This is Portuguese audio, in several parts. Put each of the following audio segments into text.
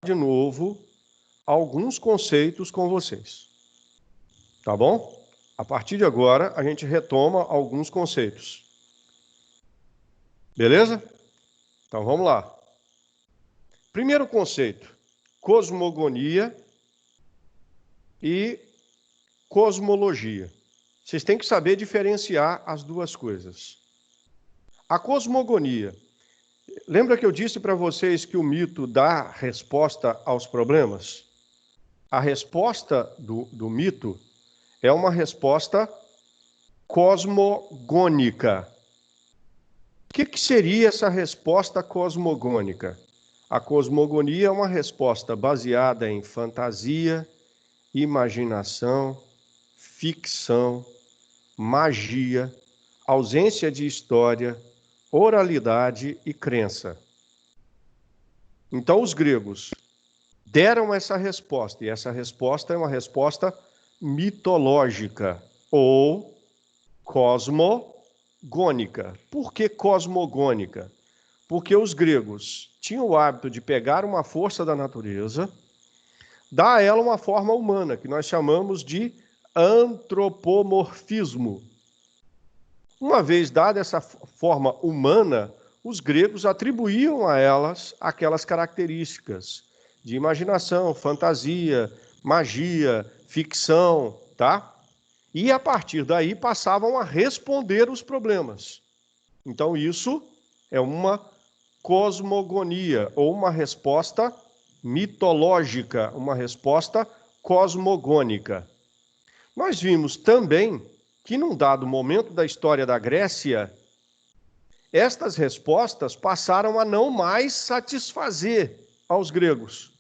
de novo alguns conceitos com vocês. Tá bom? A partir de agora, a gente retoma alguns conceitos. Beleza? Então, vamos lá. Primeiro conceito, cosmogonia e cosmologia. Vocês têm que saber diferenciar as duas coisas. A cosmogonia. Lembra que eu disse para vocês que o mito dá resposta aos problemas? A resposta do mito é uma resposta cosmogônica. O que seria essa resposta cosmogônica? A cosmogonia é uma resposta baseada em fantasia, imaginação, ficção, magia, ausência de história, oralidade e crença. Então, os gregos deram essa resposta, e essa resposta é uma resposta mitológica ou cosmogônica. Por que cosmogônica? Porque os gregos tinham o hábito de pegar uma força da natureza, dar a ela uma forma humana, que nós chamamos de antropomorfismo. Uma vez dada essa forma humana, os gregos atribuíam a elas aquelas características de imaginação, fantasia, magia, ficção, tá? E a partir daí passavam a responder os problemas. Então isso é uma cosmogonia, ou uma resposta mitológica, uma resposta cosmogônica. Nós vimos também que num dado momento da história da Grécia, estas respostas passaram a não mais satisfazer aos gregos,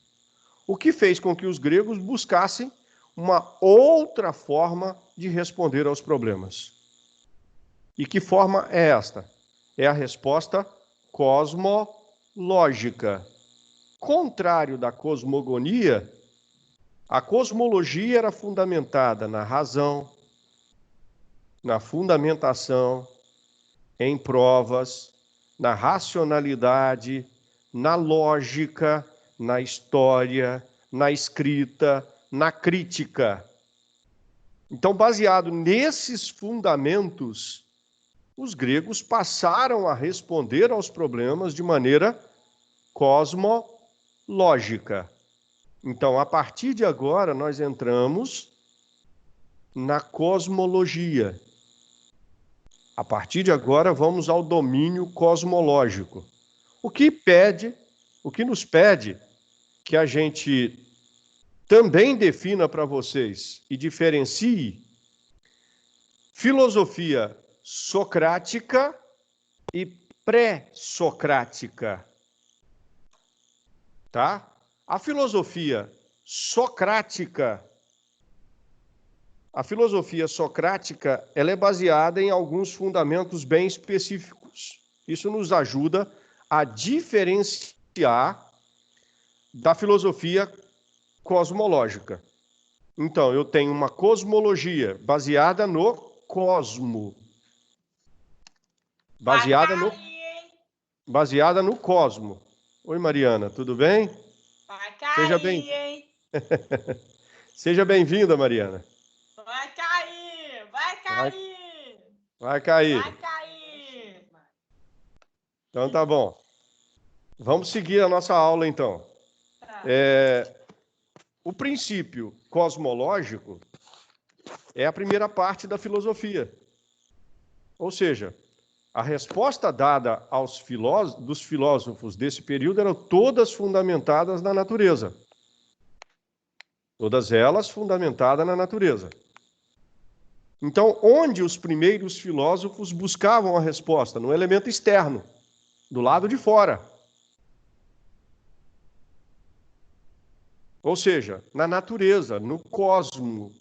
o que fez com que os gregos buscassem uma outra forma de responder aos problemas. E que forma é esta? É a resposta cosmológica. Contrário da cosmogonia, a cosmologia era fundamentada na razão, na fundamentação, em provas, na racionalidade, na lógica, na história, na escrita, na crítica. Então, baseado nesses fundamentos, os gregos passaram a responder aos problemas de maneira cosmológica. Então, a partir de agora, nós entramos na cosmologia. A partir de agora, vamos ao domínio cosmológico. O que nos pede que a gente também defina para vocês e diferencie filosofia socrática e pré-socrática. Tá? A filosofia socrática, ela é baseada em alguns fundamentos bem específicos. Isso nos ajuda a diferenciar da filosofia cosmológica. Então, eu tenho uma cosmologia baseada no cosmo. Baseada no cosmo. Oi, Mariana, tudo bem? Vai cair, hein? Seja bem-vinda, Mariana. Vai cair, vai cair. Vai cair. Vai cair. Então tá bom. Vamos seguir a nossa aula, então. Tá. O princípio cosmológico é a primeira parte da filosofia. Ou seja, a resposta dada dos filósofos desse período eram todas fundamentadas na natureza. Todas elas fundamentadas na natureza. Então, onde os primeiros filósofos buscavam a resposta? No elemento externo, do lado de fora. Ou seja, na natureza, no cosmo.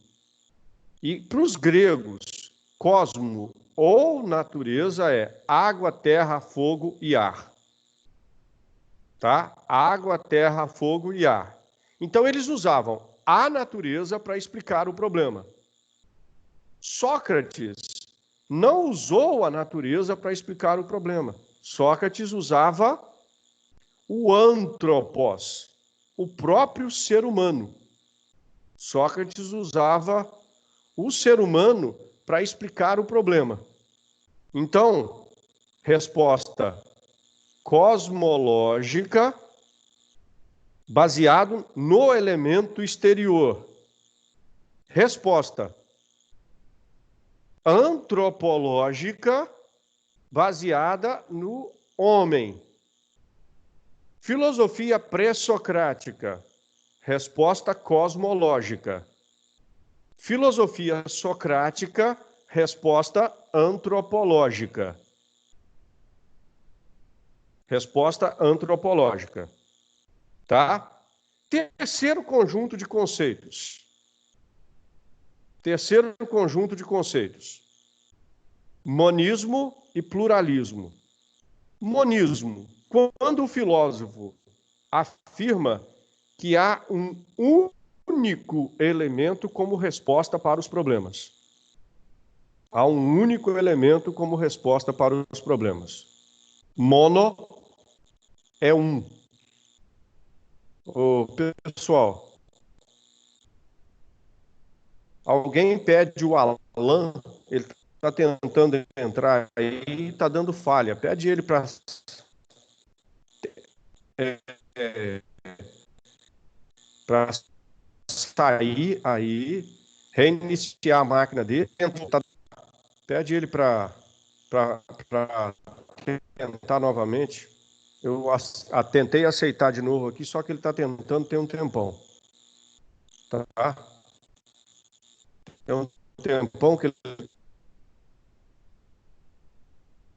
E para os gregos, cosmo ou natureza é água, terra, fogo e ar. Tá? Água, terra, fogo e ar. Então, eles usavam a natureza para explicar o problema. Sócrates não usou a natureza para explicar o problema. Sócrates usava o antropos. o próprio ser humano. Sócrates usava o ser humano para explicar o problema. Então, resposta cosmológica, baseado no elemento exterior. Resposta antropológica, baseada no homem. Filosofia pré-socrática. Resposta cosmológica. Filosofia socrática, resposta antropológica. Resposta antropológica. Tá? Terceiro conjunto de conceitos. Terceiro conjunto de conceitos. Monismo e pluralismo. Monismo. Quando o filósofo afirma que há um único elemento como resposta para os problemas. Há um único elemento como resposta para os problemas. Mono é um. Ô, pessoal, alguém pede o Alan, ele está tentando entrar aí e está dando falha. Pede ele para sair aí, reiniciar a máquina dele. Pede ele para tentar novamente. Eu tentei aceitar de novo aqui, só que ele está tentando ter um tempão. Tá? Tem um tempão que ele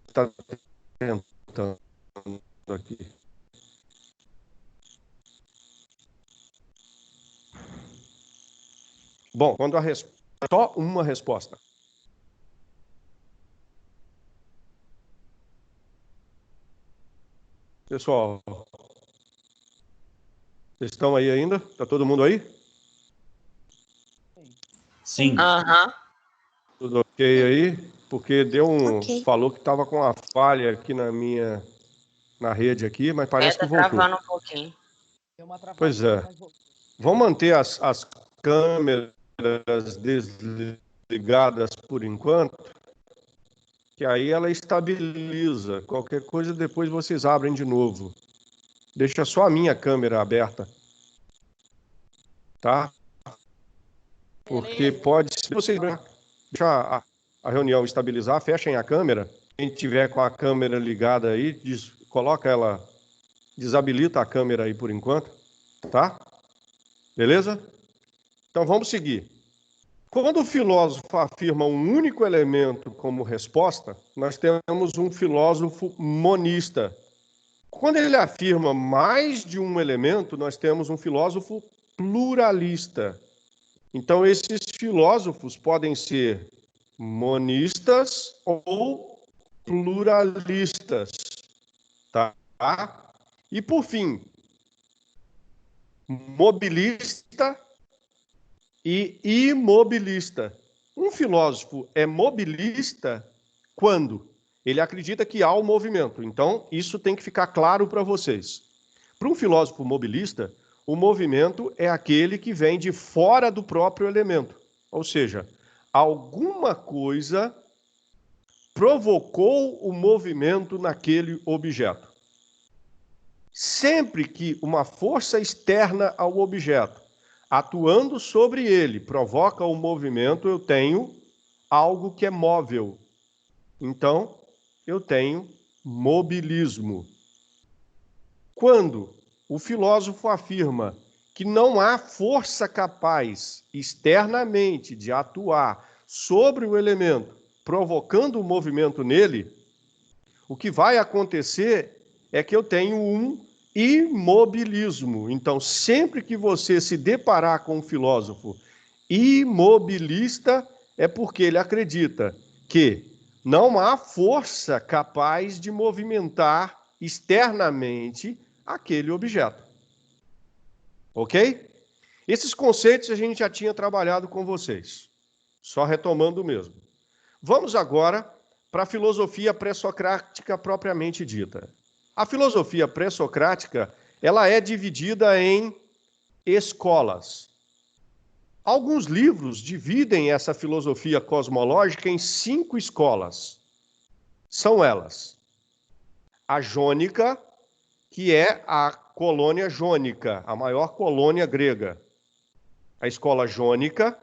está tentando aqui. Bom, quando só uma resposta. Pessoal, vocês estão aí ainda? Está todo mundo aí? Sim. Aham. Tudo ok aí? Porque deu um... Ok. Falou que estava com uma falha aqui na rede aqui, mas parece que voltou. Travando um pouquinho. Pois é. Vamos manter as câmeras desligadas por enquanto, que aí ela estabiliza. Qualquer coisa depois vocês abrem de novo. Deixa só a minha câmera aberta. Tá? Porque pode... Se vocês deixar a reunião estabilizar, fechem a câmera. Quem tiver com a câmera ligada aí, coloca ela... Desabilita a câmera aí por enquanto. Tá? Beleza? Então vamos seguir. Quando o filósofo afirma um único elemento como resposta, nós temos um filósofo monista. Quando ele afirma mais de um elemento, nós temos um filósofo pluralista. Então, esses filósofos podem ser monistas ou pluralistas. Tá? E, por fim, mobilista e imobilista. Um filósofo é mobilista quando ele acredita que há um movimento. Então, isso tem que ficar claro para vocês. Para um filósofo mobilista, o movimento é aquele que vem de fora do próprio elemento. Ou seja, alguma coisa provocou o movimento naquele objeto. Sempre que uma força externa ao objeto atuando sobre ele, provoca o movimento, eu tenho algo que é móvel. Então, eu tenho mobilismo. Quando o filósofo afirma que não há força capaz externamente de atuar sobre o elemento, provocando o movimento nele, o que vai acontecer é que eu tenho um imobilismo. Então, sempre que você se deparar com um filósofo imobilista, é porque ele acredita que não há força capaz de movimentar externamente aquele objeto. Ok? Esses conceitos a gente já tinha trabalhado com vocês. Só retomando mesmo. Vamos agora para a filosofia pré-socrática propriamente dita. A filosofia pré-socrática, ela é dividida em escolas. Alguns livros dividem essa filosofia cosmológica em 5 escolas. São elas: a jônica, que é a colônia jônica, a maior colônia grega. A escola jônica,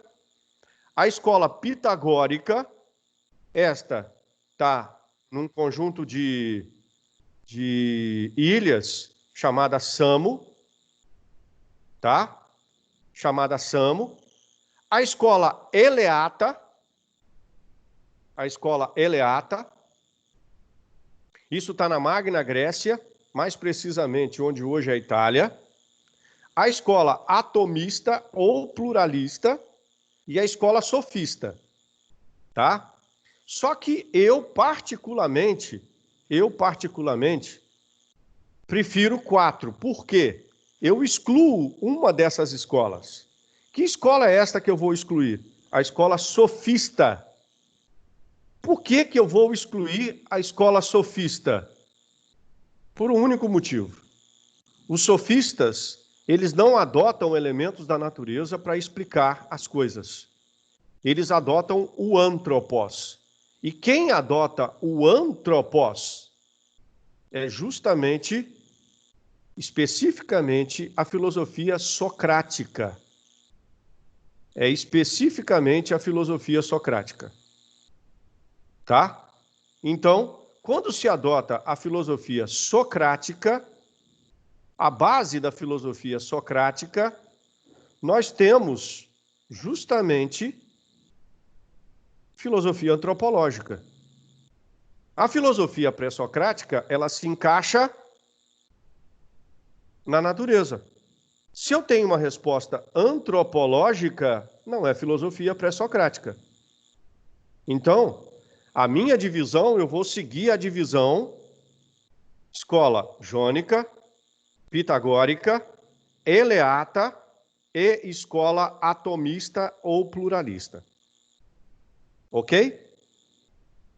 a escola pitagórica, esta está num conjunto de ilhas chamada Samo, tá? Chamada Samo. A escola eleata, isso está na Magna Grécia, mais precisamente onde hoje é a Itália. A escola atomista ou pluralista e a escola sofista, tá? Só que eu particularmente, prefiro 4. Por quê? Eu excluo uma dessas escolas. Que escola é esta que eu vou excluir? A escola sofista. Por que eu vou excluir a escola sofista? Por um único motivo. Os sofistas, eles não adotam elementos da natureza para explicar as coisas. Eles adotam o antropos. E quem adota o antropos é justamente, especificamente, a filosofia socrática. É especificamente a filosofia socrática. Tá? Então, quando se adota a filosofia socrática, a base da filosofia socrática, nós temos justamente filosofia antropológica. A filosofia pré-socrática, ela se encaixa na natureza. Se eu tenho uma resposta antropológica, não é filosofia pré-socrática. Então, a minha divisão, eu vou seguir a divisão escola jônica, pitagórica, eleata e escola atomista ou pluralista. Ok?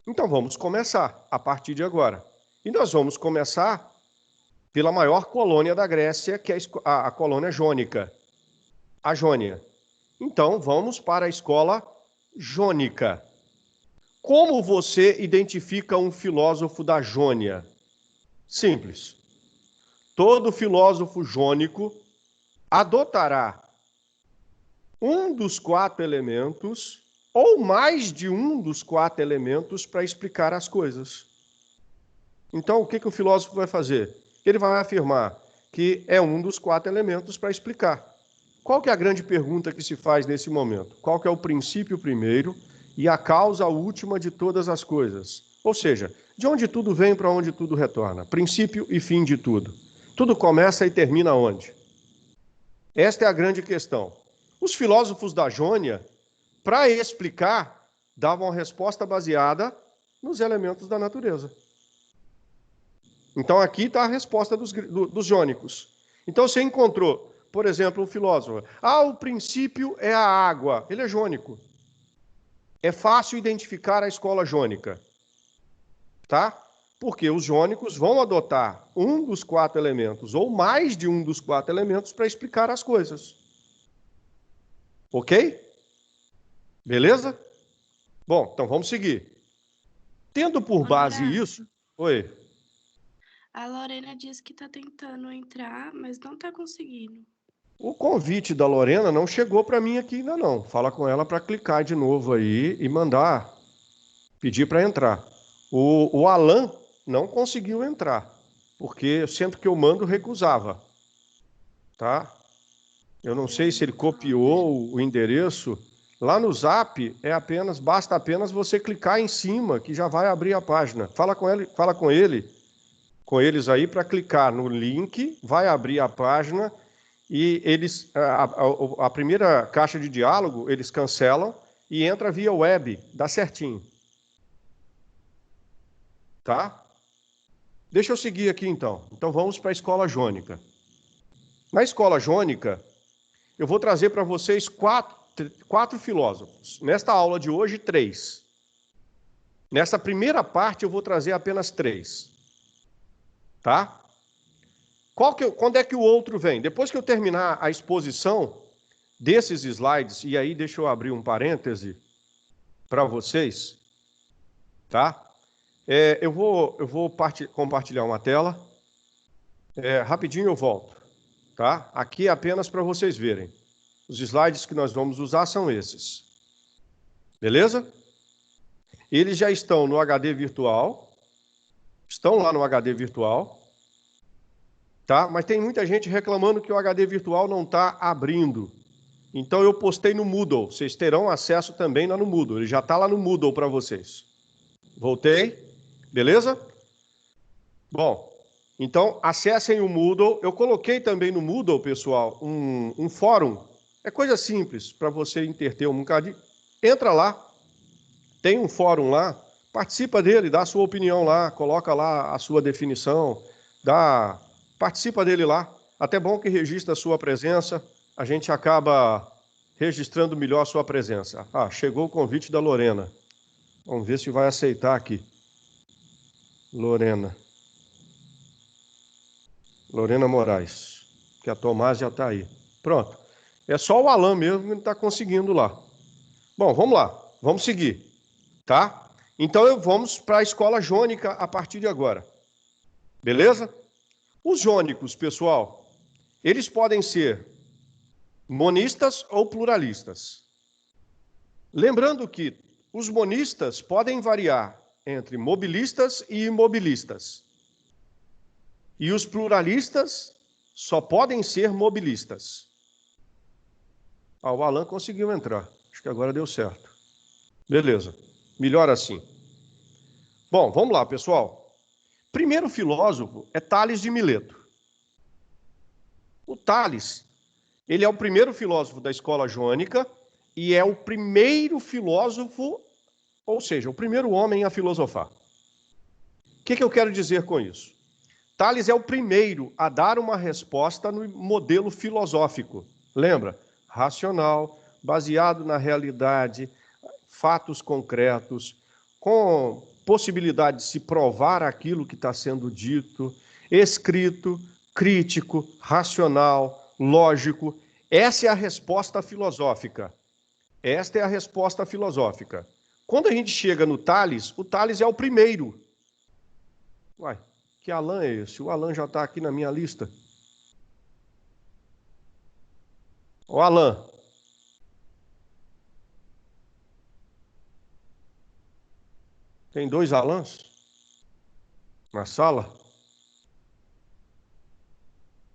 Então vamos começar a partir de agora. E nós vamos começar pela maior colônia da Grécia, que é a colônia jônica, a Jônia. Então vamos para a escola jônica. Como você identifica um filósofo da Jônia? Simples. Todo filósofo jônico adotará um dos 4 elementos ou mais de um dos 4 elementos para explicar as coisas. Então, o que o filósofo vai fazer? Ele vai afirmar que é um dos 4 elementos para explicar. Qual que é a grande pergunta que se faz nesse momento? Qual que é o princípio primeiro e a causa última de todas as coisas? Ou seja, de onde tudo vem para onde tudo retorna. Princípio e fim de tudo. Tudo começa e termina onde? Esta é a grande questão. Os filósofos da Jônia, para explicar, davam a resposta baseada nos elementos da natureza. Então, aqui está a resposta dos jônicos. Então, você encontrou, por exemplo, um filósofo. O princípio é a água. Ele é jônico. É fácil identificar a escola jônica. Tá? Porque os jônicos vão adotar um dos 4 elementos, ou mais de um dos 4 elementos, para explicar as coisas. Ok? Beleza? Bom, então vamos seguir. Tendo por base isso... Oi. A Lorena disse que está tentando entrar, mas não está conseguindo. O convite da Lorena não chegou para mim aqui ainda não. Fala com ela para clicar de novo aí e mandar, pedir para entrar. O Alan não conseguiu entrar, porque sempre que eu mando, recusava. Tá? Eu não sei se ele copiou o endereço. Lá no Zap, basta apenas você clicar em cima, que já vai abrir a página. Fala com eles aí para clicar no link, vai abrir a página e eles a primeira caixa de diálogo eles cancelam e entra via web, dá certinho. Tá? Deixa eu seguir aqui então. Então vamos para a escola jônica. Na escola jônica, eu vou trazer para vocês quatro filósofos. Nesta aula de hoje, 3. Nessa primeira parte eu vou trazer apenas 3. Tá? Quando é que o outro vem? Depois que eu terminar a exposição desses slides, e aí deixa eu abrir um parêntese para vocês, tá? Eu vou compartilhar uma tela. Rapidinho eu volto, tá? Aqui é apenas para vocês verem. Os slides que nós vamos usar são esses. Beleza? Eles já estão no HD virtual. Estão lá no HD virtual. Tá? Mas tem muita gente reclamando que o HD virtual não está abrindo. Então eu postei no Moodle. Vocês terão acesso também lá no Moodle. Ele já está lá no Moodle para vocês. Voltei. Beleza? Bom, então acessem o Moodle. Eu coloquei também no Moodle, pessoal, um fórum. É coisa simples para você interter um bocadinho. Entra lá. Tem um fórum lá. Participa dele, dá a sua opinião lá. Coloca lá a sua definição. Participa dele lá. Até bom que registra a sua presença. A gente acaba registrando melhor a sua presença. Chegou o convite da Lorena. Vamos ver se vai aceitar aqui. Lorena Moraes. Que a Tomás já está aí. Pronto. É só o Alan mesmo que não está conseguindo lá. Bom, vamos lá. Vamos seguir. Tá? Então, vamos para a escola jônica a partir de agora. Beleza? Os jônicos, pessoal, eles podem ser monistas ou pluralistas. Lembrando que os monistas podem variar entre mobilistas e imobilistas. E os pluralistas só podem ser mobilistas. O Alan conseguiu entrar. Acho que agora deu certo. Beleza. Melhor assim. Bom, vamos lá, pessoal. Primeiro filósofo é Tales de Mileto. O Tales, ele é o primeiro filósofo da escola jônica e é o primeiro filósofo, ou seja, o primeiro homem a filosofar. O que eu quero dizer com isso? Tales é o primeiro a dar uma resposta no modelo filosófico. Lembra? Racional, baseado na realidade, fatos concretos, com possibilidade de se provar aquilo que está sendo dito, escrito, crítico, racional, lógico. Essa é a resposta filosófica. Esta é a resposta filosófica. Quando a gente chega no Tales, o Tales é o primeiro. Uai, que Alan é esse? O Alan já está aqui na minha lista. Ô, Alan. Tem 2 Alans na sala?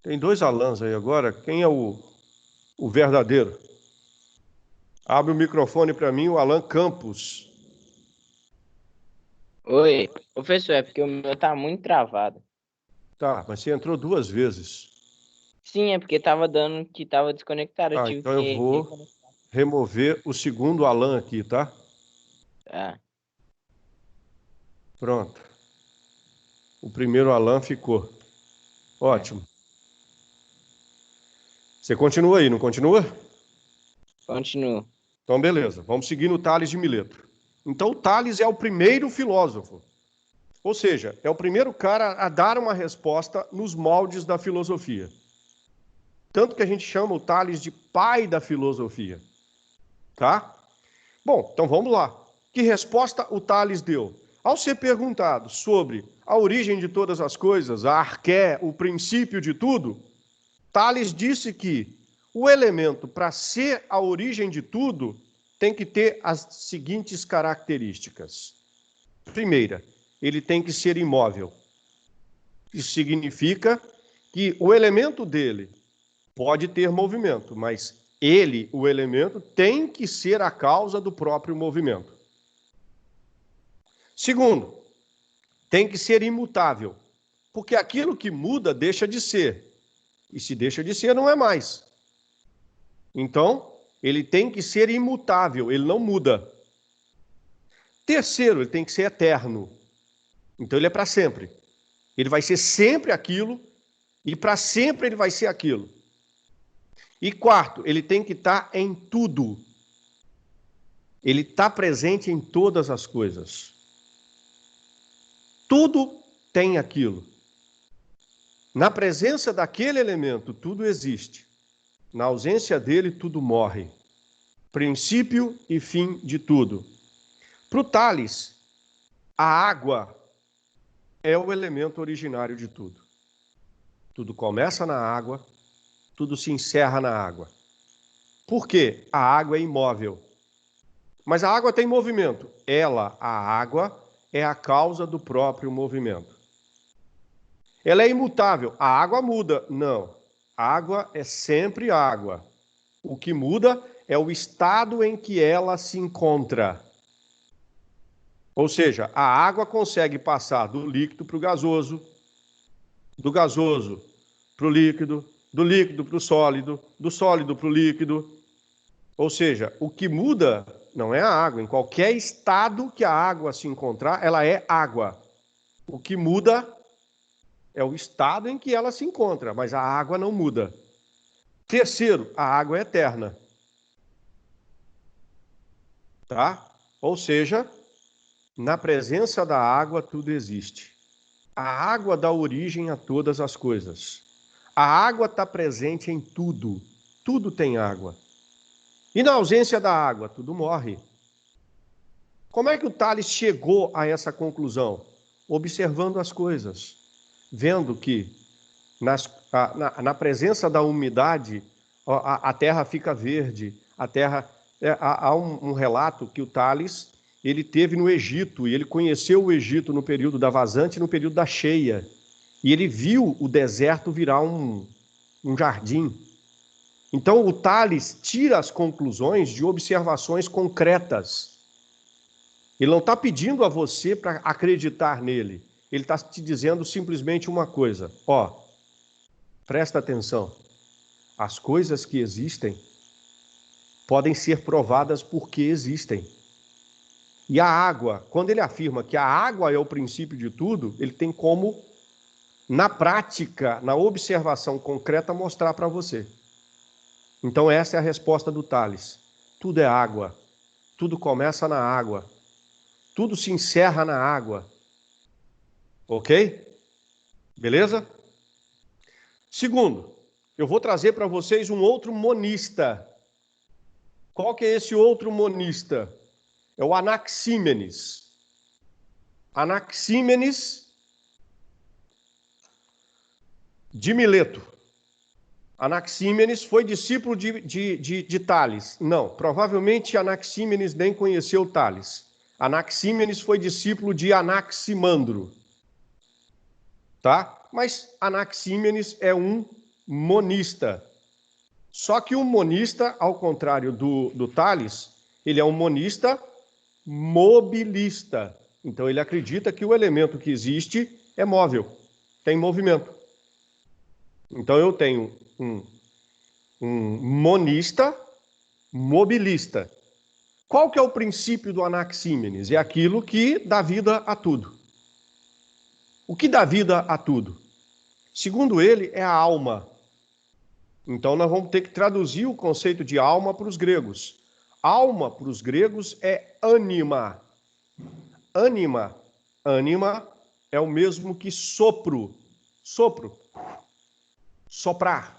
Tem 2 Alans aí agora. Quem é o verdadeiro? Abre o microfone para mim, o Alan Campos. Oi, professor, é porque o meu tá muito travado. Tá, mas você entrou 2 vezes. Sim, é porque tava dando que tava desconectado. Eu tive Então eu que vou reconectar. remover o segundo Alan aqui, tá? Tá. Pronto. O primeiro Alan ficou. Ótimo. Você continua aí, não continua? Continuo. Então, beleza. Vamos seguir no Tales de Mileto. Então, o Tales é o primeiro filósofo. Ou seja, é o primeiro cara a dar uma resposta nos moldes da filosofia. Tanto que a gente chama o Tales de pai da filosofia. Tá? Bom, então vamos lá. Que resposta o Tales deu? Ao ser perguntado sobre a origem de todas as coisas, a arqué, o princípio de tudo, Tales disse que o elemento, para ser a origem de tudo, tem que ter as seguintes características. Primeira, ele tem que ser imóvel. Isso significa que o elemento dele pode ter movimento, mas ele, o elemento, tem que ser a causa do próprio movimento. Segundo, tem que ser imutável, porque aquilo que muda deixa de ser. E se deixa de ser, não é mais. Então, ele tem que ser imutável, ele não muda. Terceiro, ele tem que ser eterno. Então, ele é para sempre. Ele vai ser sempre aquilo e para sempre ele vai ser aquilo. E quarto, ele tem que estar em tudo. Ele está presente em todas as coisas. Tudo tem aquilo. Na presença daquele elemento, tudo existe. Na ausência dele, tudo morre. Princípio e fim de tudo. Para o Tales, a água é o elemento originário de tudo. Tudo começa na água, tudo se encerra na água. Por quê? A água é imóvel. Mas a água tem movimento. Ela, a água, é a causa do próprio movimento. Ela é imutável. A água muda. Não. A água é sempre água. O que muda é o estado em que ela se encontra. Ou seja, a água consegue passar do líquido para o gasoso, do gasoso para o líquido, do líquido para o sólido, do sólido para o líquido. Ou seja, o que muda não é a água. Em qualquer estado que a água se encontrar, ela é água. O que muda é o estado em que ela se encontra, mas a água não muda. Terceiro, a água é eterna. Tá? Ou seja, na presença da água, tudo existe. A água dá origem a todas as coisas. A água está presente em tudo. Tudo tem água. E na ausência da água, tudo morre. Como é que o Tales chegou a essa conclusão? Observando as coisas. Vendo que na presença da umidade, a terra fica verde. A terra, há um relato que o Tales ele teve no Egito, e ele conheceu o Egito no período da vazante e no período da cheia. E ele viu o deserto virar um jardim. Então, o Tales tira as conclusões de observações concretas. Ele não está pedindo a você para acreditar nele. Ele está te dizendo simplesmente uma coisa. Ó, presta atenção. As coisas que existem podem ser provadas porque existem. E a água, quando ele afirma que a água é o princípio de tudo, ele tem como, na prática, na observação concreta, mostrar para você. Então essa é a resposta do Tales. Tudo é água. Tudo começa na água. Tudo se encerra na água. Ok? Beleza? Segundo, eu vou trazer para vocês um outro monista. Qual que é esse outro monista? É o Anaxímenes. Anaxímenes de Mileto. Anaxímenes foi discípulo de Tales. Não, provavelmente Anaxímenes nem conheceu Tales. Anaxímenes foi discípulo de Anaximandro. Tá? Mas Anaxímenes é um monista. Só que o monista, ao contrário do Tales, ele é um monista mobilista. Então ele acredita que o elemento que existe é móvel, tem movimento. Então eu tenho um monista mobilista. Qual que é o princípio do Anaxímenes? É aquilo que dá vida a tudo. O que dá vida a tudo? Segundo ele, é a alma. Então nós vamos ter que traduzir o conceito de alma para os gregos. Alma, para os gregos, é ânima. Ânima. Ânima é o mesmo que sopro. Sopro. Soprar.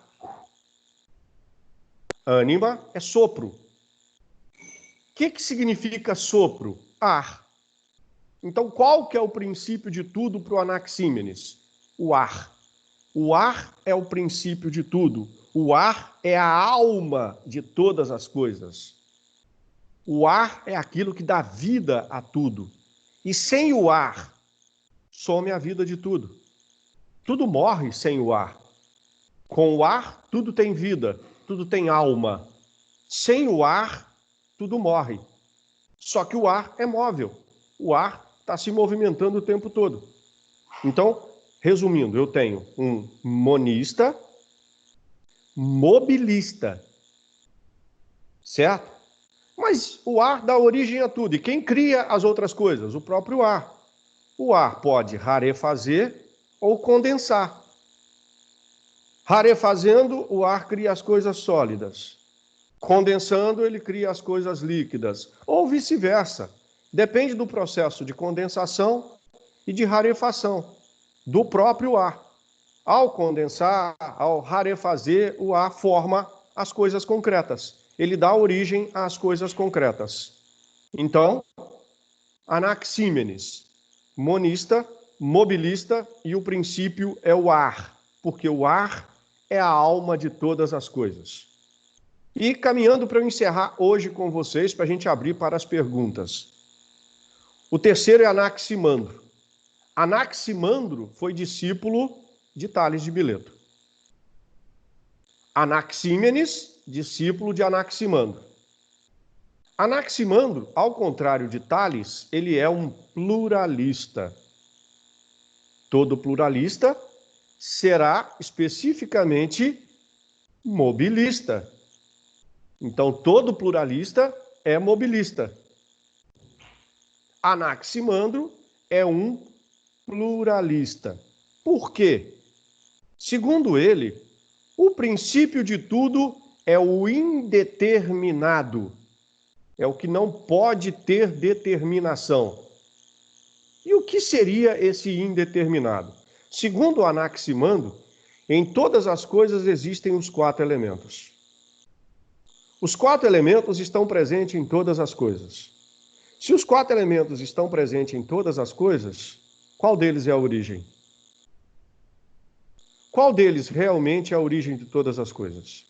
Ânima é sopro. O que significa sopro? Ar. Então, qual que é o princípio de tudo para o Anaxímenes? O ar. O ar é o princípio de tudo. O ar é a alma de todas as coisas. O ar é aquilo que dá vida a tudo. E sem o ar, some a vida de tudo. Tudo morre sem o ar. Com o ar, tudo tem vida, tudo tem alma. Sem o ar, tudo morre. Só que o ar é móvel. O ar está se movimentando o tempo todo. Então, resumindo, eu tenho um monista mobilista. Certo? Mas o ar dá origem a tudo. E quem cria as outras coisas? O próprio ar. O ar pode rarefazer ou condensar. Rarefazendo, o ar cria as coisas sólidas. Condensando, ele cria as coisas líquidas. Ou vice-versa. Depende do processo de condensação e de rarefação do próprio ar. Ao condensar, ao rarefazer, o ar forma as coisas concretas. Ele dá origem às coisas concretas. Então, Anaxímenes, monista, mobilista, e o princípio é o ar, porque o ar é a alma de todas as coisas. E caminhando para eu encerrar hoje com vocês, para a gente abrir para as perguntas. O terceiro é Anaximandro. Anaximandro foi discípulo de Tales de Mileto. Anaxímenes, discípulo de Anaximandro. Anaximandro, ao contrário de Tales, ele é um pluralista. Todo pluralista será especificamente mobilista. Então, todo pluralista é mobilista. Anaximandro é um pluralista. Por quê? Segundo ele, o princípio de tudo é o indeterminado. É o que não pode ter determinação. E o que seria esse indeterminado? Segundo Anaximandro, em todas as coisas existem os 4 elementos. Os 4 elementos estão presentes em todas as coisas. Se os 4 elementos estão presentes em todas as coisas, qual deles é a origem? Qual deles realmente é a origem de todas as coisas?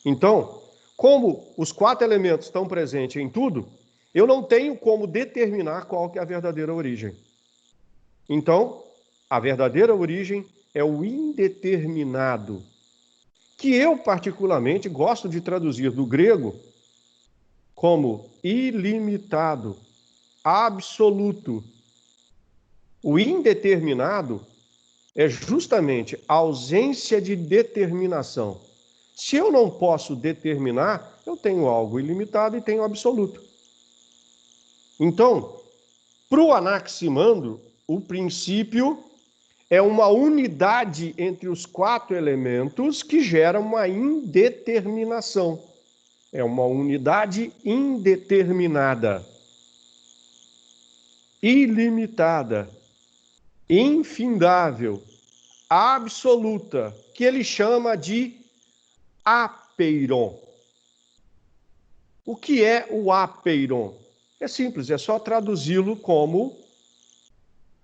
Então, como os 4 elementos estão presentes em tudo, eu não tenho como determinar qual que é a verdadeira origem. Então, a verdadeira origem é o indeterminado, que eu particularmente gosto de traduzir do grego como ilimitado, absoluto. O indeterminado é justamente a ausência de determinação. Se eu não posso determinar, eu tenho algo ilimitado e tenho absoluto. Então, para o Anaximandro, o princípio é uma unidade entre os 4 elementos que gera uma indeterminação. É uma unidade indeterminada, ilimitada, infindável, absoluta, que ele chama de apeiron. O que é o apeiron? É simples, é só traduzi-lo como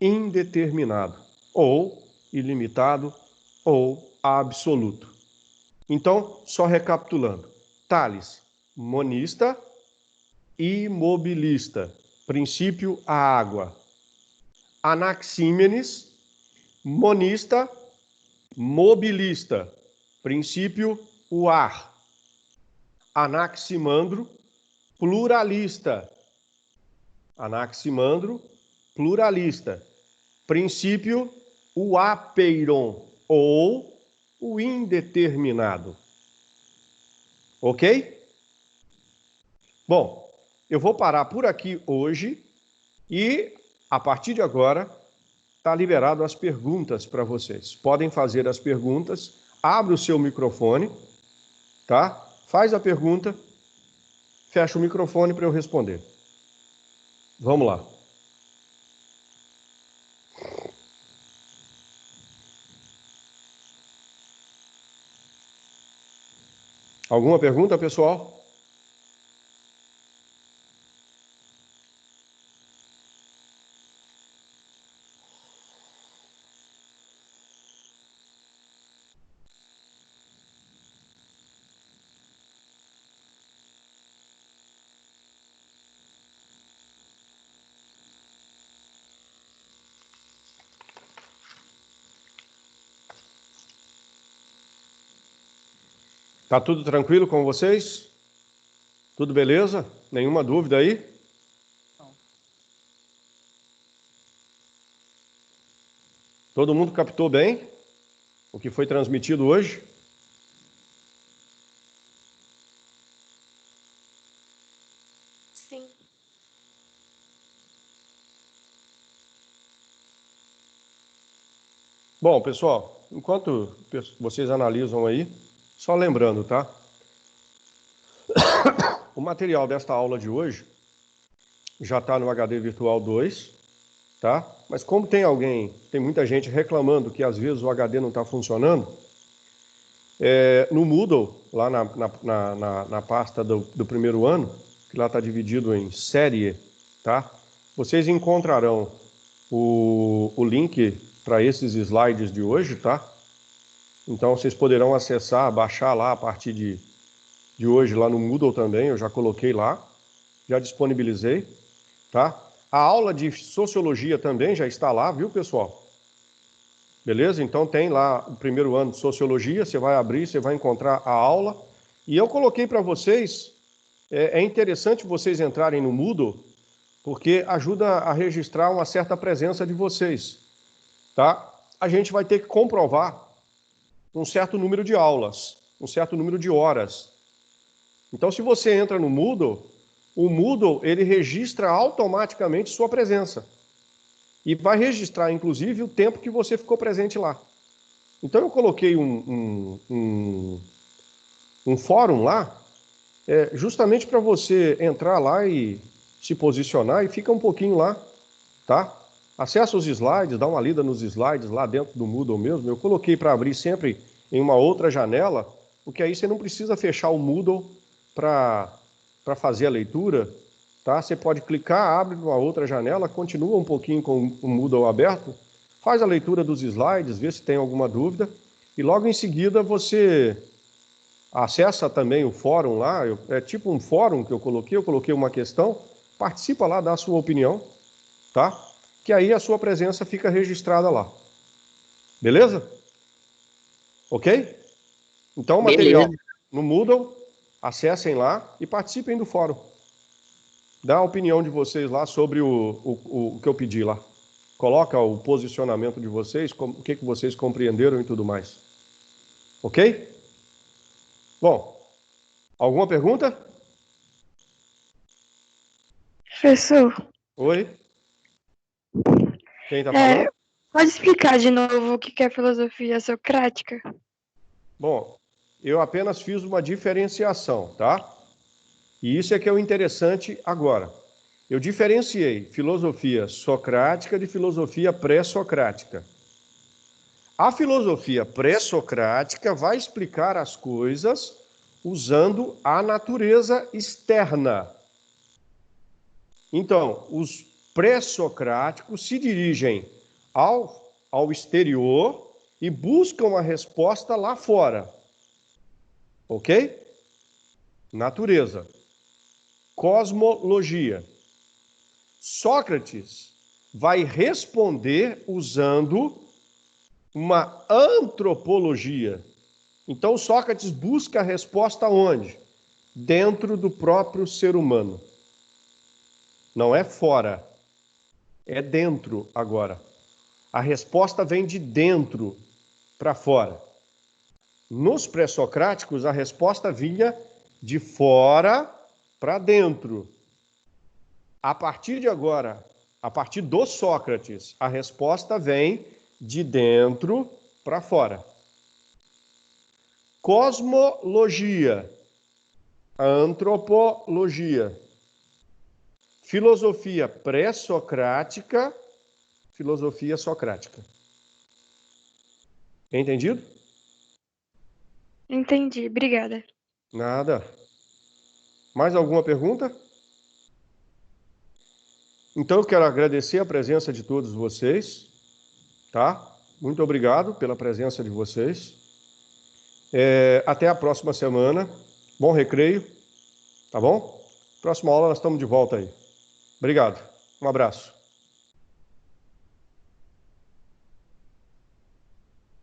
indeterminado, ou ilimitado, ou absoluto. Então, só recapitulando. Tales, monista, imobilista, princípio a água. Anaxímenes, monista, mobilista, princípio o ar. Anaximandro, pluralista. Anaximandro, pluralista, princípio o apeiron, ou o indeterminado. Ok? Bom, eu vou parar por aqui hoje e, a partir de agora, está liberado as perguntas para vocês. Podem fazer as perguntas, abre o seu microfone, tá? Faz a pergunta, fecha o microfone para eu responder. Vamos lá. Alguma pergunta, pessoal? Tá tudo tranquilo com vocês? Tudo beleza? Nenhuma dúvida aí? Não. Todo mundo captou bem o que foi transmitido hoje? Sim. Bom, pessoal, enquanto vocês analisam aí, só lembrando, tá? O material desta aula de hoje já está no HD Virtual 2, tá? Mas como tem muita gente reclamando que às vezes o HD não está funcionando, no Moodle, lá na pasta do primeiro ano, que lá está dividido em série, tá? Vocês encontrarão o link para esses slides de hoje, tá? Então vocês poderão acessar, baixar lá a partir de hoje lá no Moodle também, eu já coloquei lá, já disponibilizei, tá? A aula de Sociologia também já está lá, viu, pessoal? Beleza? Então tem lá o primeiro ano de Sociologia, você vai abrir, você vai encontrar a aula. E eu coloquei para vocês, é interessante vocês entrarem no Moodle, porque ajuda a registrar uma certa presença de vocês, tá? A gente vai ter que comprovar um certo número de aulas, um certo número de horas. Então, se você entra no Moodle, o Moodle, ele registra automaticamente sua presença. E vai registrar, inclusive, o tempo que você ficou presente lá. Então, eu coloquei um fórum lá, justamente para você entrar lá e se posicionar e fica um pouquinho lá, tá? Acessa os slides, dá uma lida nos slides lá dentro do Moodle mesmo. Eu coloquei para abrir sempre em uma outra janela, porque aí você não precisa fechar o Moodle para fazer a leitura, tá? Você pode clicar, abre numa outra janela, continua um pouquinho com o Moodle aberto, faz a leitura dos slides, vê se tem alguma dúvida, e logo em seguida você acessa também o fórum lá, é tipo um fórum que eu coloquei uma questão, participa lá, dá a sua opinião, tá? Que aí a sua presença fica registrada lá. Beleza? Ok? Então o material no Moodle, acessem lá e participem do fórum. Dá a opinião de vocês lá sobre o que eu pedi lá. Coloca o posicionamento de vocês, o que vocês compreenderam e tudo mais. Ok? Bom, alguma pergunta? Professor, Oi? Quem está falando? pode explicar de novo o que é filosofia socrática? Bom, eu apenas fiz uma diferenciação, tá? E isso é que é o interessante agora. Eu diferenciei filosofia socrática de filosofia pré-socrática. A filosofia pré-socrática vai explicar as coisas usando a natureza externa. Então, os pré-socráticos se dirigem ao exterior e buscam a resposta lá fora. Ok? Natureza. Cosmologia. Sócrates vai responder usando uma antropologia. Então, Sócrates busca a resposta onde? Dentro do próprio ser humano. Não é fora, é dentro agora. A resposta vem de dentro para fora. Nos pré-socráticos, a resposta vinha de fora para dentro. A partir de agora, a partir do Sócrates, a resposta vem de dentro para fora. Cosmologia, antropologia, filosofia pré-socrática, filosofia socrática. Entendido? Entendi, obrigada. Nada. Mais alguma pergunta? Então eu quero agradecer a presença de todos vocês, tá? Muito obrigado pela presença de vocês. Até a próxima semana. Bom recreio, tá bom? Próxima aula nós estamos de volta aí. Obrigado. Um abraço.